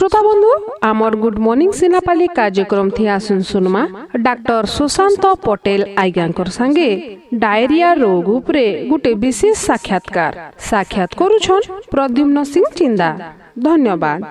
श्रोता बंधु आमर गुड मॉर्निंग सेनापाली कार्यक्रम थी आसुन सुनमा डॉक्टर सुशांत पटेल आज्ञाकर संगे डायरिया रोग उपरे गुटे विशेष साक्षात्कार करुछन प्रद्युम्न सिंह चिंदा। धन्यवाद।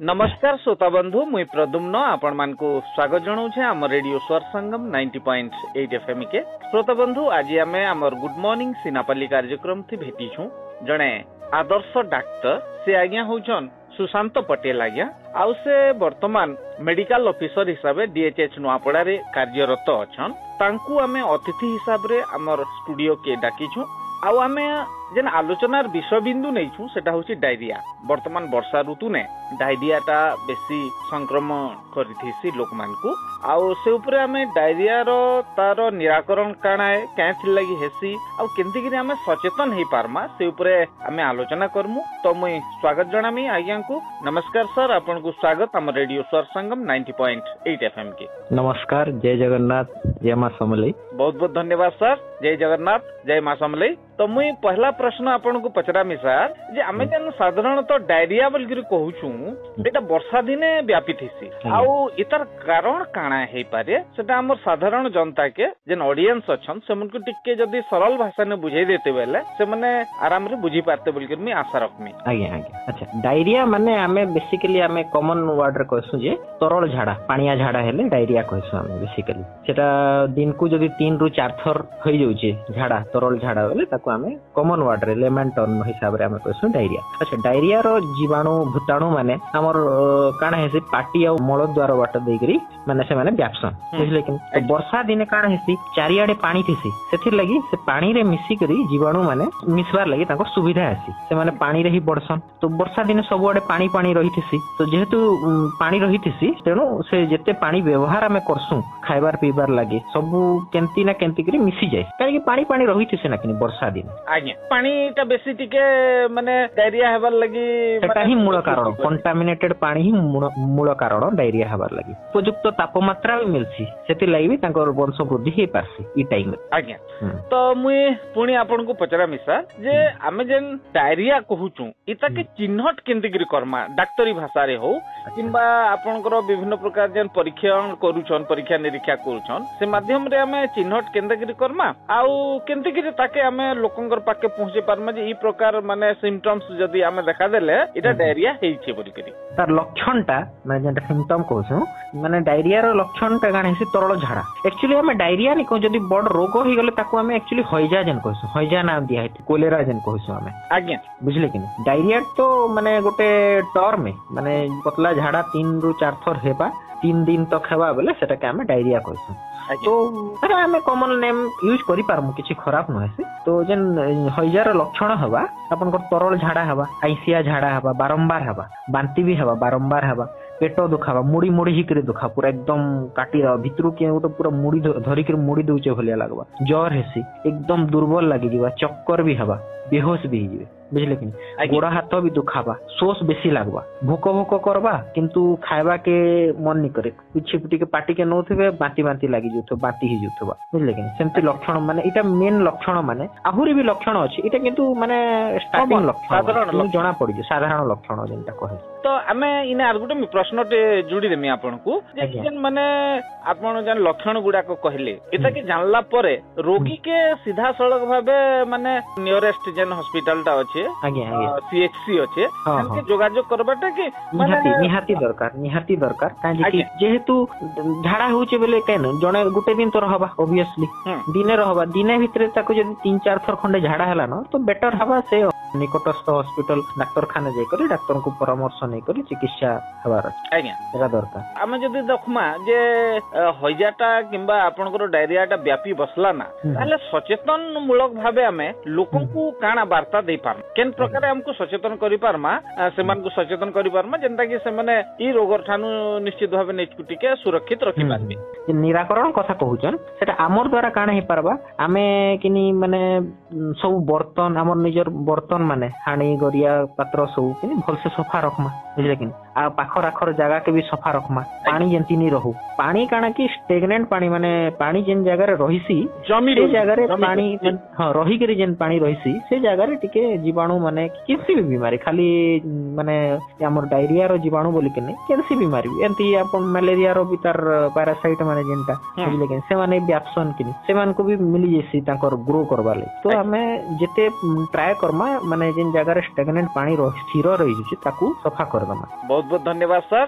नमस्कार श्रोता बंधु मुई प्रद्युम्न आपण मान को स्वागत जनाऊे आम रेडियो स्वर संगम 90.8 FM के। श्रोता बंधु आज आमे आमर गुड मॉर्निंग सेनापाली कार्यक्रम थी भेटीछू जणे आदर्श डाक्टर से आज्ञा होचन सुशांत पटेल आज्ञा आउ से वर्तमान मेडिकल ऑफिसर हिसाब से डीएचएच नुआपड़ा रे कार्यरत अछन। तांकू आमे अतिथि हिसाब रे आमर स्टूडियो के डाकीछु आउ आमे जेन आलोचनार विषय बिंदु नैछु सेटा होछि डायरिया। वर्तमान वर्षा ऋतु ने डायरियाटा बेसी संक्रमण करिथिसी लोक मानकू आउ से ऊपर आमे डायरिया रो तार निराकरण काना है कैथि लागि हेसी आउ केंति कि आमे सचेतन हे पारमा से ऊपर आमे आलोचना करमु। तो मुई स्वागत जणामी आज्ञा को। नमस्कार सर, आपन को स्वागत हम रेडियो स्वर संगम 90.8 FM के। नमस्कार, जय जगन्नाथ, जय मां समलई। बहुत बहुत धन्यवाद सर, जय जगन्नाथ, जय मां समलई। तो मुई पहला प्रश्न आपन को पचरामी सर जे आमे जन साधारणतः डायरिया बोलगिरी कहूछु बेटा वर्षा दिने व्यापी थिसी आउ इतर कारण काना हे पारे सेटा हमर साधारण जनता के जेन ऑडियंस अछन सेमन को टिके जदी सरल भाषा ने बुझाई देते बेले से माने आराम रे बुझी पाते बोलगिरी मी आशा रखमी। आज्ञा आज्ञा। अच्छा, डायरिया माने आमे बेसिकली आमे कॉमन वर्ड रे कहसु जे तरल झाड़ा पानिया झाड़ा हेले डायरिया कहसु आमे बेसिकली। सेटा दिन को जदी 3 रु 4 थर होई जाउचे झाड़ा तरल झाड़ा बेले ताको आमे कॉमन वर्ड रे लेमन टर्म हिसाब रे आमे कहसु डायरिया। अच्छा, डायरिया रो जीवाणु भूताणु माने हमर काना हेसी पाटी आ मल द्वार बाट देकरी माने से माने व्यापसन बुझले कि। तो वर्षा दिने काना हेसी चारियाडे पानी थिसी सेथिर लागि से पानी रे मिसी करी जीवाणु माने मिसबार लागि ताको सुविधा आसी से माने पानी रे ही बडसन। तो वर्षा दिने सब आडे पानी पानी रहिथिसी तो जेहेतु पानी रहिथिसी तेनो से जेते पानी व्यवहार आमे करसु खाइबार पीबार लागि सब केंती ना केंती करी मिसी जाय काहे कि पानी पानी रहिथिसे ना कि वर्षा दिन। आज्ञा, पानीटा बेसी टिके माने डायरिया हेबार लागि सेटा ही मूल कारण कंटामिनेटेड पानी ही मूल कारण डायरिया हेबार लागि। उपयुक्त तापमात्रा भी मिलसी सेति लागि भी तांकर वंश वृद्धि हे पारसी ई टाइम में। आज्ञा, तो मुई पुणी आपन को पचरामी सर जे आमे जेन डायरिया कहूचू इता के चिन्हट केंति करी करमा डाक्टरी भाषा रे हो किंबा आपनकर विभिन्न प्रकार जेन परीक्षण करूछन परीक्षा निरीक्षा करूछन से माध्यम रे आमे चिन्हट केंति करी करमा आउ केंति करी ताके आमे लोकंकर पाके पहुंचे पारमा जे ई प्रकार माने सिम्पटम्स जदी आमे देखा देले इटा डायरिया हेइछे बोली करी तार लक्षणटा माने जेंटा सिम्पटम कहूछु माने डायरिया रो लक्षणटा गाने हेसी तरल झाड़ा। एक्चुअली हमें डायरिया नि को जदी बड रोग हो गेले ताको हमें एक्चुअली हइजा जेन कहूछु हइजा नाम दिया हेती कोलेरा जेन कहूछु हमें। आज्ञा, बुझले कि डायरिया तो माने गोटे टर्म माने पतला झाड़ा 3 रु 4 थर हेबा 3 दिन तक हेबा बेले सेटा के हमें डायरिया कहूछु। तो अरे हमें कॉमन नेम यूज करि पारमु किछि खराब न हेसी। तो जेन हइजार लक्षण हवा आपन को तरल झाड़ा हवा आइसिया झाड़ा हवा बारंबार हवा बांती भी हवा बारंबार हवा पेट दुखावा मुड़ी मुड़ी हिकरे दुखा पूरा एकदम काटी भितरु के तो पूरा मुड़ी धरी के मुड़ी दउचे भलिया लागबा जर हेसी एकदम दुर्बल लागि जीवा चक्कर भी हवा बेहोश भी हिजिबे बुझले कि गोड़ा हाथ भी दुखाबा सोस बेसी लागबा भूक भूक करबा किंतु खाइबा के मन नहीं करे पिछि पिटी के पाटी के नोथबे बांती बांती लागि जुथो बांती हि जुथबा बुझले कि सेमति लक्षण माने इटा मेन लक्षण माने आहुरी भी लक्षण अछि इटा किंतु माने स्टार्टिंग लक्षण साधारण जना पड़ी जे साधारण लक्षण जेंटा कहे। तो आमे इने आर गुटे प्रश्नटे जोड़ी देमी आपन को जेन माने आपन जन लक्षण गुडा को कहले एता के जानला परे रोगी के सीधा सड़क भाबे माने नियरेस्ट जेन हॉस्पिटल ता अछि सीएचसी अछि हमके जोगाजोग करबाटा कि निहाती दरकार काहे कि जेहेतु झाड़ा होचे बेले केन जने गुटे दिन तो रहबा ऑब्वियसली दिने रहबा दिने भितरे ताको जदी 3-4 थर खंडे झाड़ा हला न तो बेटर हबा से निकटस्थ हॉस्पिटल डाक्टर खाने जाय करी डाक्टर को परामर्श नै करी चिकित्सा हबार आज्ञा एरा दरकार। आमे जदी देखमा जे हइजाटा किंबा आपनकर डायरियाटा व्यापी बसला ना ताले सचेतन मूलक भाबे आमे लोकन को काना वार्ता दे पार केन प्रकार हमको सचेतन करि पारमा सेमान को सचेतन करि पारमा जेंता कि से माने ई रोगर ठानु निश्चित भाबे नेचकुटी के सुरक्षित रखि पारबे। निराकरण कथा कहउचन सेटा हमर द्वारा काना हे पारबा आमे किनी माने सब बर्तन हमर निजर बर्तन माने हाणी गरिया पात्र सब किनी भल से सफा रखमा बुझले कि आ पाखर आखर जगह के भी सफा रखमा पानी जेंती नहीं रहू पानी काना कि स्टेगनेंट पानी माने पानी जेन जगह रे रहिसी जमी से जगह रे पानी हां रही करी जेन पानी रहिसी से जगह रे टिके जीवाणु माने किसी भी बीमारी खाली माने हमर डायरिया रो जीवाणु बोली के नहीं केनसी बीमारी एंती अपन मलेरिया रो भी तार पैरासाइट माने जेनटा बुझले के से माने व्यापसन कि से मान को भी मिली जेसी ताकर ग्रो करबा ले तो हमें जेते ट्राई करमा माने जेन जगह रे स्टेगनेंट पानी स्थिर रही ताकू सफा कर दमा। बहुत बहुत धन्यवाद सर।